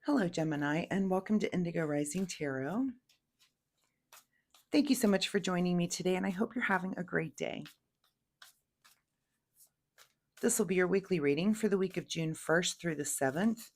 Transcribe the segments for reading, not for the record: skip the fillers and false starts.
Hello, Gemini, and welcome to Indigo Rising Tarot. Thank you so much for joining me today, and I hope you're having a great day. This will be your weekly reading for the week of June 1st through the 7th.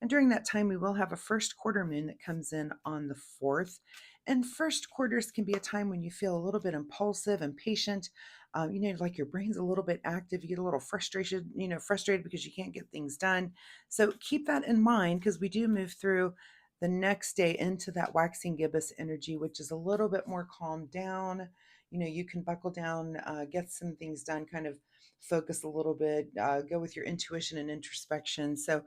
And during that time, we will have a first quarter moon that comes in on the 4th. And first quarters can be a time when you feel a little bit impulsive, impatient. Like your brain's a little bit active. You get a little frustrated because you can't get things done. So keep that in mind because we do move through the next day into that waxing gibbous energy, which is a little bit more calmed down. You can buckle down, get some things done, kind of focus a little bit, go with your intuition and introspection. So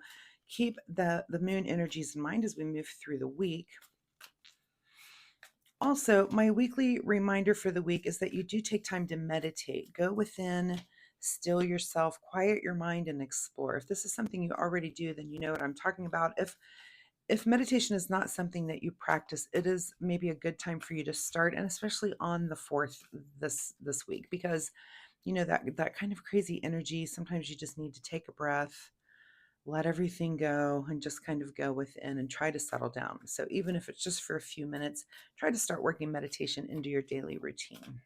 keep the moon energies in mind as we move through the week. Also, my weekly reminder for the week is that you do take time to meditate. Go within, still yourself, quiet your mind, and explore. If this is something you already do, then you know what I'm talking about. If meditation is not something that you practice, it is maybe a good time for you to start, and especially on the 4th this week, because that kind of crazy energy, sometimes you just need to take a breath, let everything go, and just kind of go within and try to settle down. So even if it's just for a few minutes, try to start working meditation into your daily routine.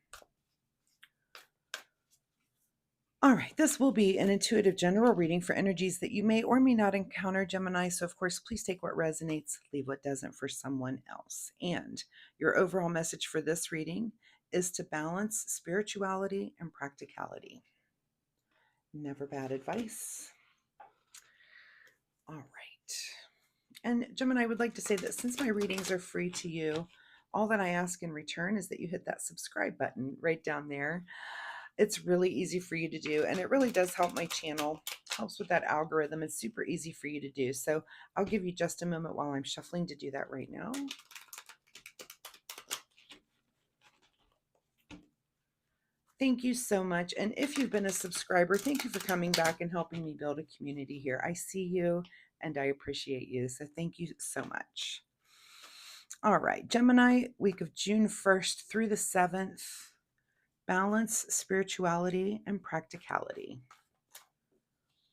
All right, this will be an intuitive general reading for energies that you may or may not encounter, Gemini. So, of course, please take what resonates, leave what doesn't for someone else. And your overall message for this reading is to balance spirituality and practicality. Never bad advice. All right. And Gemini, I would like to say that since my readings are free to you, all that I ask in return is that you hit that subscribe button right down there. It's really easy for you to do, and it really does help my channel. Helps with that algorithm. It's super easy for you to do. So I'll give you just a moment while I'm shuffling to do that right now. Thank you so much. And if you've been a subscriber, thank you for coming back and helping me build a community here. I see you and I appreciate you. So thank you so much. All right, Gemini, week of June 1st through the 7th. Balance, spirituality, and practicality.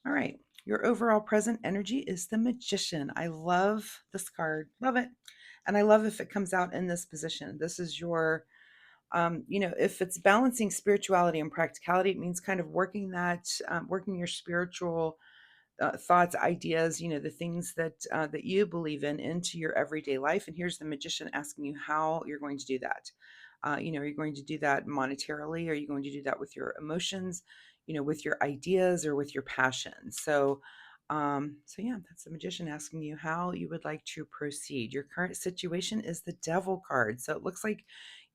All right, your overall present energy is the Magician. I love this card, love it. And I love if it comes out in this position. This is your if it's balancing spirituality and practicality, it means kind of working your spiritual thoughts, ideas, the things that you believe in into your everyday life. And here's the Magician asking you how you're going to do that. Are you going to do that monetarily? Are you going to do that with your emotions? With your ideas or with your passions? So yeah, that's the Magician asking you how you would like to proceed. Your current situation is the Devil card. So it looks like,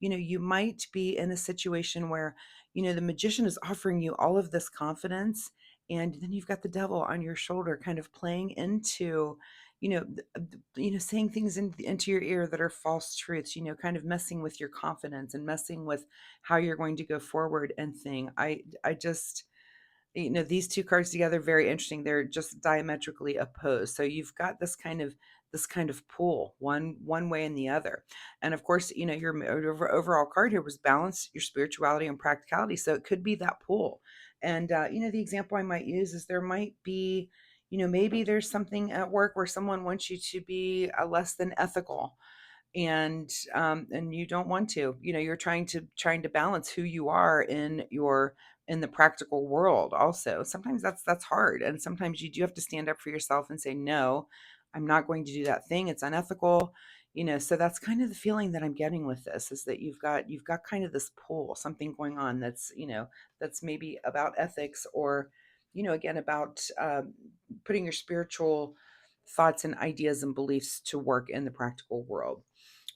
you might be in a situation where, the Magician is offering you all of this confidence, and then you've got the Devil on your shoulder kind of playing into, saying things into your ear that are false truths, kind of messing with your confidence and messing with how you're going to go forward and thing. I just, these two cards together, very interesting. They're just diametrically opposed. So you've got this kind of pull one way and the other. And of course, your overall card here was balance, your spirituality and practicality. So it could be that pull. And the example I might use is there might be, maybe there's something at work where someone wants you to be less than ethical, and you don't want to, you're trying to balance who you are in the practical world. Also, sometimes that's hard, and sometimes you do have to stand up for yourself and say, no, I'm not going to do that thing, it's unethical. So that's kind of the feeling that I'm getting with this, is that you've got kind of this pull, something going on that's maybe about ethics, or again, about putting your spiritual thoughts and ideas and beliefs to work in the practical world.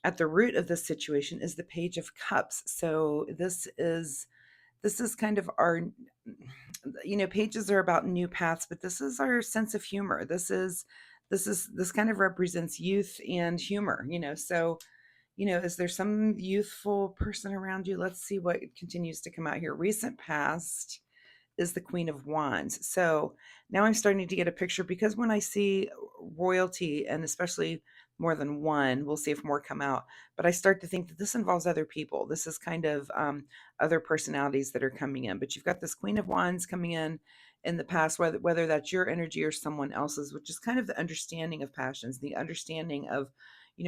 At the root of this situation is the Page of Cups. So this is kind of our, pages are about new paths, but this is our sense of humor. This kind of represents youth and humor. So is there some youthful person around you? Let's see what continues to come out here. Recent past is the Queen of Wands. So now I'm starting to get a picture, because when I see royalty, and especially more than one, we'll see if more come out, but I start to think that this involves other people. This is kind of other personalities that are coming in. But you've got this Queen of Wands coming in, in the past, whether that's your energy or someone else's, which is kind of the understanding of passions, the understanding of,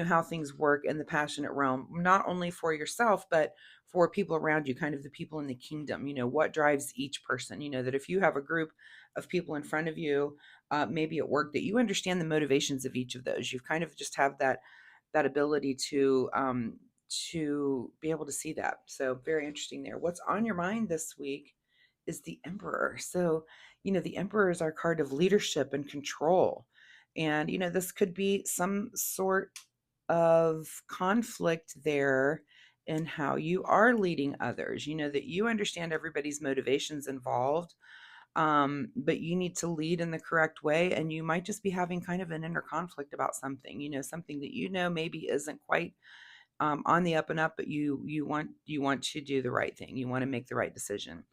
how things work in the passionate realm, not only for yourself, but for people around you, kind of the people in the kingdom. What drives each person. That if you have a group of people in front of you, maybe at work, that you understand the motivations of each of those. You've kind of just have that ability to be able to see that. So very interesting there. What's on your mind this week is the Emperor. So, the Emperor is our card of leadership and control. And, this could be some sort of conflict there in how you are leading others, that you understand everybody's motivations involved, but you need to lead in the correct way. And you might just be having kind of an inner conflict about something, something that maybe isn't quite on the up and up, but you want to do the right thing. You want to make the right decision.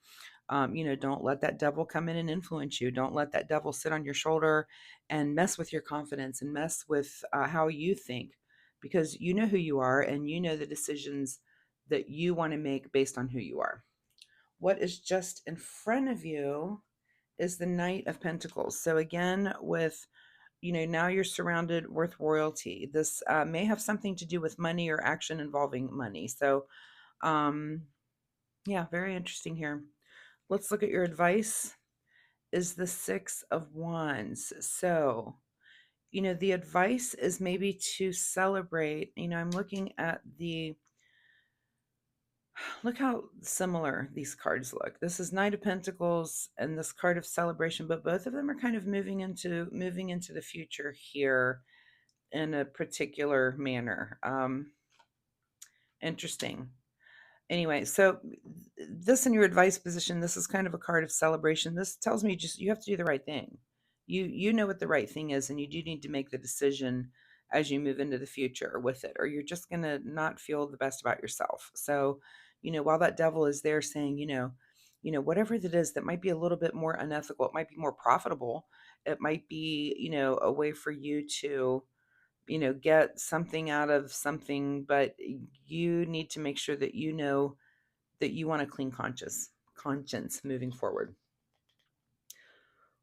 Don't let that devil come in and influence you. Don't let that devil sit on your shoulder and mess with your confidence and mess with how you think, because you know who you are and you know the decisions that you want to make based on who you are. What is just in front of you is the Knight of Pentacles. So again, with now you're surrounded with royalty. This may have something to do with money or action involving money. So yeah, very interesting here. Let's look at your advice. Is the Six of Wands. So, the advice is maybe to celebrate. I'm looking at look how similar these cards look. This is Knight of Pentacles and this card of celebration, but both of them are kind of moving into the future here in a particular manner. Interesting. Anyway, so this in your advice position, this is kind of a card of celebration. This tells me just you have to do the right thing. You know what the right thing is, and you do need to make the decision as you move into the future with it, or you're just gonna not feel the best about yourself. So, while that devil is there saying, whatever it is that might be a little bit more unethical, it might be more profitable, it might be, a way for you to get something out of something, but you need to make sure that that you want a clean conscience moving forward.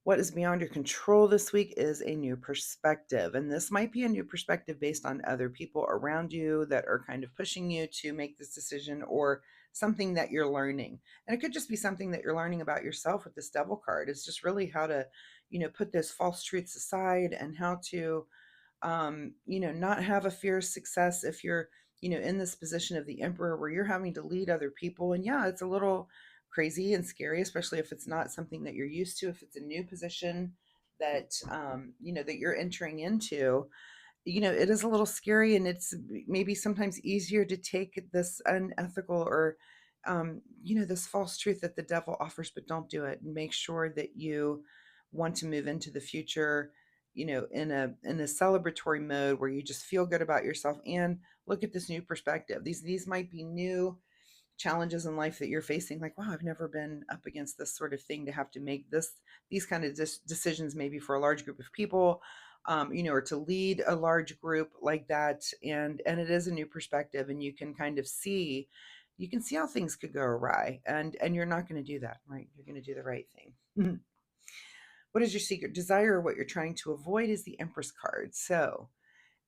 What is beyond your control this week is a new perspective. And this might be a new perspective based on other people around you that are kind of pushing you to make this decision, or something that you're learning. And it could just be something that you're learning about yourself with this devil card. It's just really how to, put those false truths aside, and how to not have a fear of success if you're, in this position of the Emperor where you're having to lead other people. And yeah, it's a little crazy and scary, especially if it's not something that you're used to, if it's a new position that, that you're entering into. It is a little scary, and it's maybe sometimes easier to take this unethical or, this false truth that the devil offers, but don't do it. And make sure that you want to move into the future, in a celebratory mode where you just feel good about yourself and look at this new perspective. These might be new challenges in life that you're facing, like, wow, I've never been up against this sort of thing, to have to make these kind of decisions, maybe for a large group of people, or to lead a large group like that. And it is a new perspective, and you can see how things could go awry, and you're not going to do that, right? You're going to do the right thing. What is your secret desire, or what you're trying to avoid, is the Empress card. So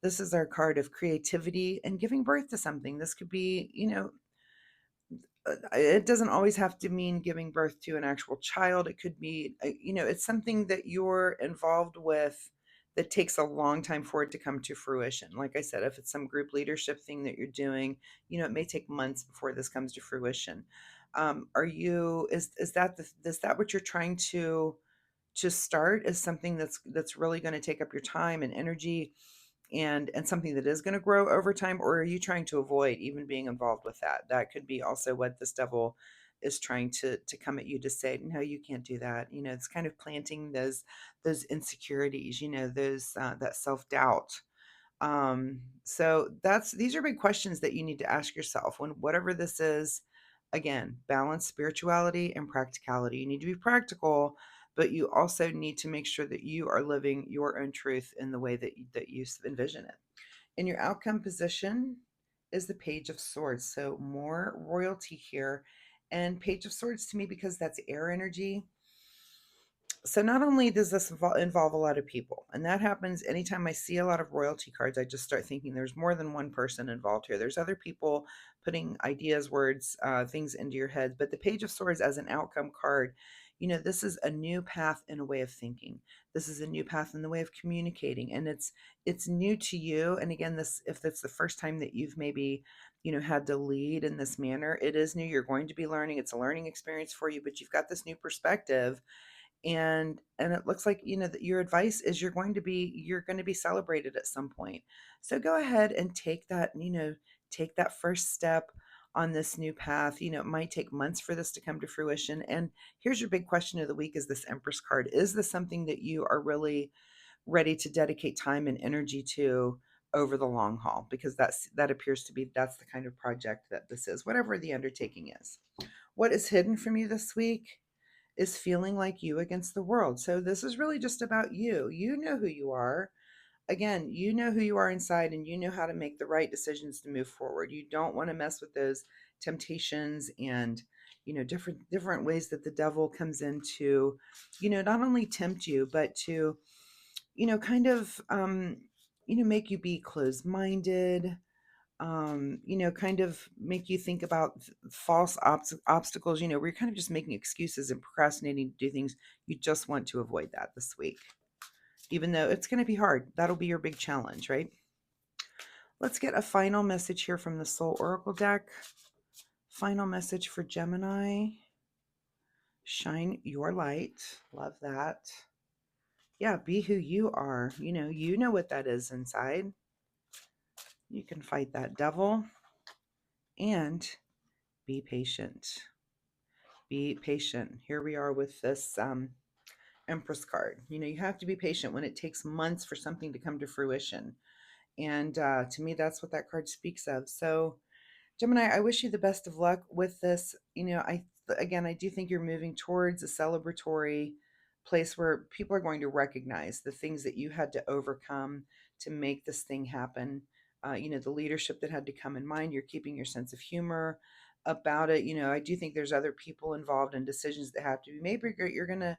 this is our card of creativity and giving birth to something. This could be, it doesn't always have to mean giving birth to an actual child. It could be, it's something that you're involved with that takes a long time for it to come to fruition. Like I said, if it's some group leadership thing that you're doing, it may take months before this comes to fruition. Is that what you're trying to start, is something that's really going to take up your time and energy, and something that is going to grow over time? Or are you trying to avoid even being involved with that? That could be also what this devil is trying to come at you to say, no, you can't do that. It's kind of planting those insecurities, those that self-doubt. So these are big questions that you need to ask yourself when whatever this is. Again, balance spirituality and practicality. You need to be practical, but you also need to make sure that you are living your own truth in the way that you envision it. In your outcome position is the Page of Swords. So more royalty here. And Page of Swords, to me, because that's air energy, So not only does this involve a lot of people, and that happens anytime I see a lot of royalty cards, I just start thinking there's more than one person involved here. There's other people putting ideas, words, things into your head. But the Page of Swords as an outcome card, this is a new path in a way of thinking. This is a new path in the way of communicating, and it's new to you. And again, this if that's the first time that you've maybe had to lead in this manner, it is new. You're going to be learning. It's a learning experience for you, but you've got this new perspective, and it looks like that your advice is you're going to be celebrated at some point. So go ahead and take that first step on this new path. It might take months for this to come to fruition. And here's your big question of the week: is this Empress card? Is this something that you are really ready to dedicate time and energy to over the long haul? Because that appears to be that's the kind of project that this is, whatever the undertaking is. What is hidden from you this week is feeling like you against the world. So this is really just about you. You know who you are. Again, you know who you are inside, and you know how to make the right decisions to move forward. You don't want to mess with those temptations and different ways that the devil comes in to not only tempt you, but to kind of make you be closed-minded, kind of make you think about false obstacles, where you're kind of just making excuses and procrastinating to do things. You just want to avoid that this week, even though it's going to be hard. That'll be your big challenge, right? Let's get a final message here from the Soul Oracle deck. Final message for Gemini. Shine your light. Love that. Yeah, be who you are. You know what that is inside. You can fight that devil and be patient. Be patient. Here we are with this Empress card. You have to be patient when it takes months for something to come to fruition. And to me, that's what that card speaks of. So, Gemini, I wish you the best of luck with this. I do think you're moving towards a celebratory place where people are going to recognize the things that you had to overcome to make this thing happen. The leadership that had to come in mind. You're keeping your sense of humor about it. I do think there's other people involved in decisions that have to be made. You're going to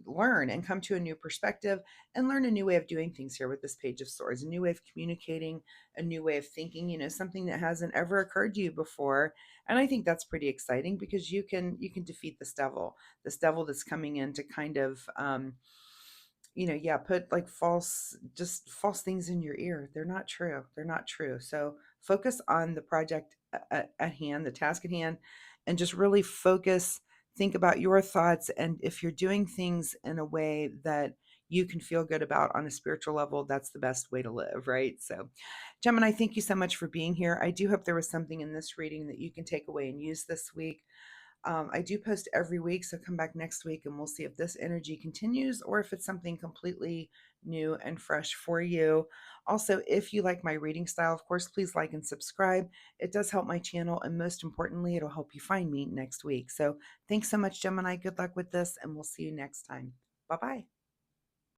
learn and come to a new perspective and learn a new way of doing things here with this Page of Swords, a new way of communicating, a new way of thinking, something that hasn't ever occurred to you before. And I think that's pretty exciting because you can defeat this devil that's coming in to kind of yeah, put like false things in your ear. They're not true. They're not true. So focus on the project at hand, the task at hand, and just really focus, think about your thoughts. And if you're doing things in a way that you can feel good about on a spiritual level, that's the best way to live, right? So, Gemini, thank you so much for being here. I do hope there was something in this reading that you can take away and use this week. I do post every week, so come back next week and we'll see if this energy continues or if it's something completely new and fresh for you. Also, if you like my reading style, of course, please like and subscribe. It does help my channel, and most importantly, it'll help you find me next week. So thanks so much, Gemini. Good luck with this, and we'll see you next time. Bye-bye.